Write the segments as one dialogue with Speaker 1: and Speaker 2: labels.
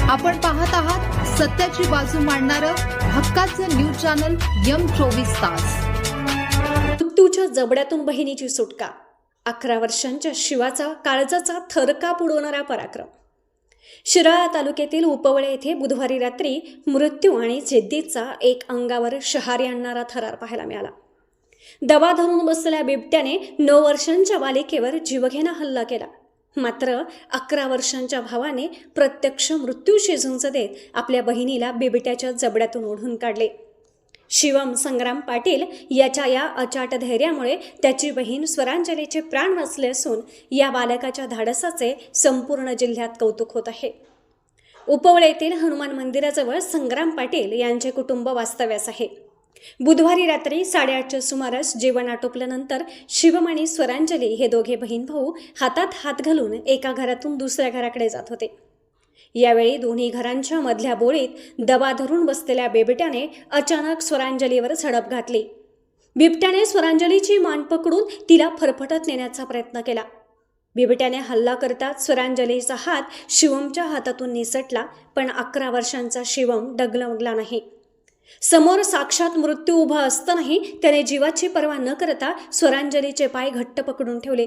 Speaker 1: आपण पाहत आहात सत्याची बाजू मांडणारं हक्काचं न्यूज चॅनल M24 तास।
Speaker 2: मृत्यूच्या जबड्यातून बहिणीची सुटका, 11 वर्षांच्या शिवाचा काळजाचा थरकाप उडवणारा पराक्रम। शिराळा तालुक्यातील उपवळे येथे बुधवारी रात्री मृत्यू आणि जिद्दीचा एक अंगावर शहारी आणणारा थरार पाहायला मिळाला। दबा धरून बसलेल्या बिबट्याने 9 वर्षांच्या बालिकेवर जीवघेणा हल्ला केला। मात्र 11 वर्षांच्या भावाने प्रत्यक्ष मृत्यूशी झुंज देत आपल्या बहिणीला बिबट्याच्या जबड्यातून ओढून काढले। शिवम संग्राम पाटील याच्या या अचाट धैर्यामुळे त्याची बहीण स्वरांजलीचे प्राण वाचले असून या बालकाच्या धाडसाचे संपूर्ण जिल्ह्यात कौतुक होत आहे। उपवळे येथील हनुमान मंदिराजवळ संग्राम पाटील यांचे कुटुंब वास्तव्यास आहे। बुधवारी रात्री 8:30च्या सुमारास जेवण आटोपल्यानंतर शिवम आणि स्वरांजली हे दोघे बहीण भाऊ हातात हात घालून एका घरातून दुसऱ्या घराकडे जात होते। यावेळी दोन्ही घरांच्या मधल्या बोळीत दबा धरून बसलेल्या बिबट्याने अचानक स्वरांजलीवर झडप घातली। बिबट्याने स्वरांजलीची मान पकडून तिला फरफटत नेण्याचा प्रयत्न केला। बिबट्याने हल्ला करताच स्वरांजलीचा हात शिवमच्या हातातून निसटला, पण 11 वर्षांचा शिवम डगमगला नाही। समोर साक्षात मृत्यू उभा असतानाही त्याने जीवाची पर्वा न करता स्वरांजलीचे पाय घट्ट पकडून ठेवले।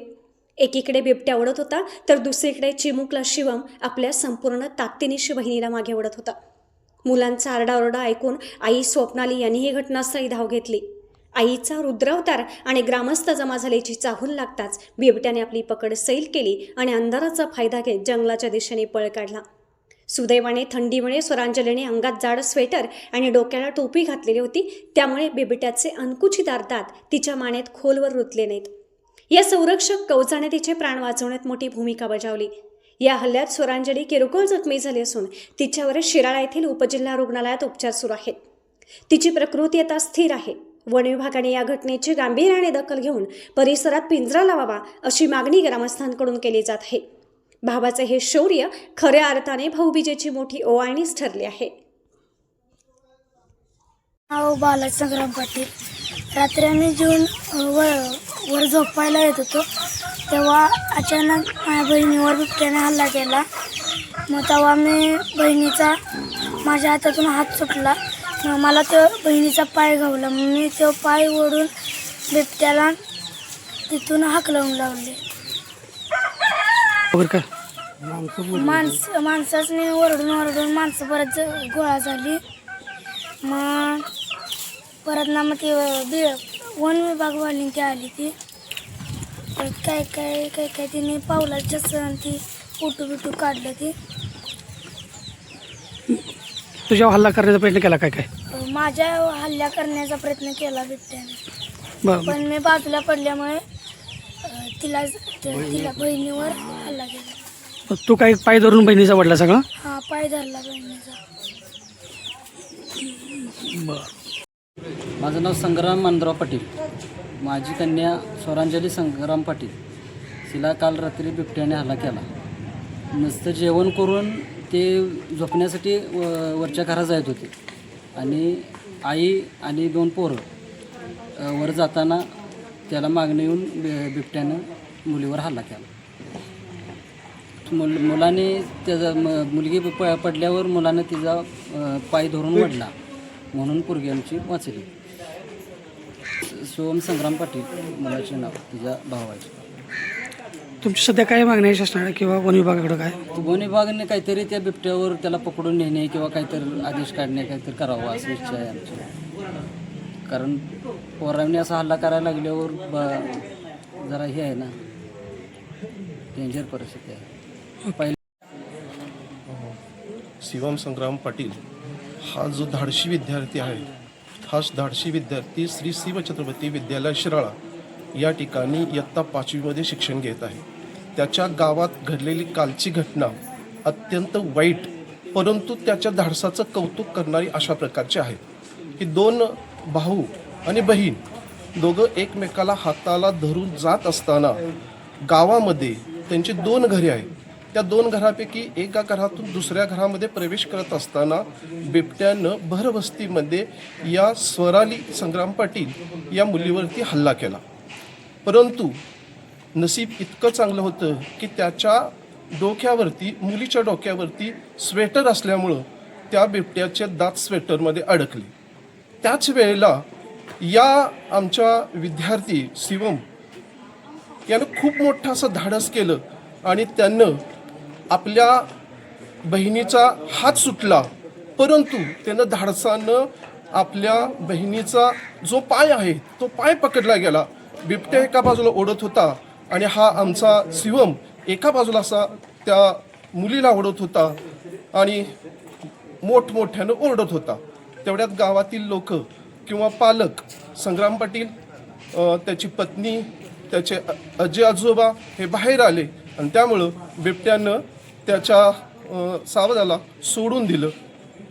Speaker 2: एकीकडे बिबट्या ओढत होता तर दुसरीकडे चिमुकला शिवम आपल्या संपूर्ण ताकदीनिशी बहिणीला मागे ओढत होता। मुलांचा आरडाओरडा ऐकून आई स्वप्नाली यांनी ही घटनास्थळी धाव घेतली। आईचा रुद्रावतार आणि ग्रामस्थ जमा झाल्याची चाहूल लागताच बिबट्याने आपली पकड सैल केली आणि अंधाराचा फायदा घेत जंगलाच्या दिशेने पळ काढला। सुदैवाने थंडीमुळे स्वरांजलीने अंगात जाड स्वेटर आणि डोक्याला टोपी घातलेली होती, त्यामुळे बिबट्याचे अंकुचिदार दात तिच्या मानेत खोलवर रुतले नाहीत। या संरक्षक कवचाने तिचे प्राण वाचवण्यात मोठी भूमिका बजावली। या हल्ल्यात स्वरांजली किरकोळ जखमी झाली असून तिच्यावर शिराळा येथील उपजिल्हा रुग्णालयात उपचार सुरू आहेत। तिची प्रकृती आता स्थिर आहे। वन विभागाने या घटनेची गांभीर्याने दखल घेऊन परिसरात पिंजरा लावावा अशी मागणी ग्रामस्थांकडून केली जात आहे। भावाचे हे शौर्य खऱ्या अर्थाने भाऊबीजेची मोठी ओवाळणीच ठरली आहे।
Speaker 3: बाला संग्राम पाटील। रात्री आम्ही जेवून वर झोपायला येत होतो तेव्हा अचानक माझ्या बहिणीवर बिबट्याने हल्ला केला। मग तेव्हा मी माझ्या हातातून हात सुटला। मग मला तो बहिणीचा पाय घावला। मग मी तो पाय ओढून बिबट्याला तिथून हाकलवून लावले। माणसाने ओरडून माणसं परत गोळा झाली। मग परत ना मग ती वन विभागवाली ती आली। ती काय काय काय काय तिने पावलाच्या सण ती बिटू काढलं। ती
Speaker 4: तुझ्यावर हल्ला करण्याचा प्रयत्न केला काय काय?
Speaker 3: माझ्या हल्ला करण्याचा प्रयत्न केला बिबट्याने, पण मी बाजूला पडल्यामुळे तिला बहिणीवर हल्ला केला।
Speaker 4: तू काही पाय धरून बहिणीचा वडला सगळा?
Speaker 3: हा, पाय धरला बहिणीचा।
Speaker 5: माझं नाव संग्राम मानराव पाटील। माझी कन्या स्वरांजली संग्राम पाटील, तिला काल रात्री बिबट्याने हल्ला केला। नुसतं जेवण करून ते झोपण्यासाठी वरच्या घरात जात होते आणि आई आणि 2 पोरं वर जाताना त्याला मागणी येऊन बिबट्यानं मुलीवर हल्ला केला। मुलाने त्याचा मुलगी पडल्यावर मुलानं तिचा पाय धरून वडला, म्हणून पोरगी आमची वाचली। शिवम संग्राम पाटील मुलाचे नाव, तिच्या भावाचे।
Speaker 4: तुमची सध्या काय मागणी आहे शासनाकडे किंवा वन विभागाकडे? काय
Speaker 5: वन विभागाने काहीतरी त्या बिबट्यावर त्याला पकडून नेणे किंवा काहीतरी आदेश काढणे काहीतरी करावं असं इच्छा आहे आमची। कारण पोरांनी असा हल्ला करायला लागल्यावर जरा हे आहे ना, डेंजर परिस्थिती आहे। पहिले
Speaker 6: शिवम संग्राम पाटील हा जो धाडशी विद्यार्थी आहे, हा धाडशी विद्यार्थी श्री शिवछत्रपती विद्यालय शिराळा या ठिकाणी इयत्ता 5वीमध्ये शिक्षण घेत आहे। त्याच्या गावात घडलेली कालची घटना अत्यंत वाईट, परंतु त्याच्या धाडसाचं कौतुक करणारी अशा प्रकारची आहे की 2 भाऊ आणि बहीण दोघं एकमेकाला हाताला धरून जात असताना गावामध्ये त्यांची 2 घरे आहेत। त्या 2 घरापैकी एका घरातून दुसऱ्या घरामध्ये प्रवेश करत असताना बिबट्यानं भरवस्तीमध्ये या स्वराली संग्राम पाटील या मुलीवरती हल्ला केला। परंतु नसीब इतकं चांगलं होतं की त्याच्या डोक्यावरती मुलीच्या डोक्यावरती स्वेटर असल्यामुळं त्या बिबट्याचे दात स्वेटरमध्ये अडकले. त्याच वेळेला या आमच्या विद्यार्थी शिवम यानं खूप मोठं असं धाडस केलं आणि त्यानं आपल्या बहिणीचा हात सुटला, परंतु त्यानं धाडसानं आपल्या बहिणीचा जो पाय आहे तो पाय पकडला गेला. बिबट्या एका बाजूला ओढत होता आणि हा आमचा शिवम एका बाजूला असा त्या मुलीला ओढत होता आणि मोठमोठ्यानं ओरडत होता. तेवढ्यात गावातील लोक किंवा पालक संग्राम पाटील, त्याची पत्नी, त्याचे आजी आजोबा हे बाहेर आले आणि त्यामुळं बिबट्यानं त्याच्या सावदाला सोडून दिलं.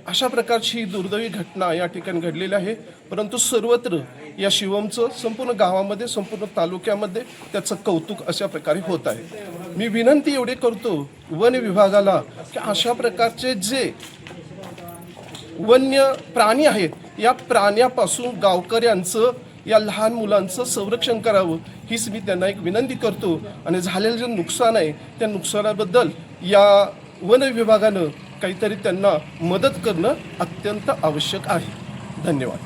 Speaker 6: अशा प्रकारची ही दुर्दैवी घटना या ठिकाणी घडलेली आहे. परंतु सर्वत्र या शिवमचं संपूर्ण गावामध्ये, संपूर्ण तालुक्यामध्ये त्याचं कौतुक अशा प्रकारे होत आहे. मी विनंती एवढी करतो वन विभागाला की अशा प्रकारचे जे वन्य प्राणी आहेत या प्राण्यापासून गावकऱ्यांचं, या लहान मुलांचं संरक्षण करावं हीच मी त्यांना एक विनंती करतो. आणि झालेलं जे नुकसान आहे त्या नुकसानाबद्दल या वन विभागानं काहीतरी त्यांना मदत करणं अत्यंत आवश्यक आहे. धन्यवाद.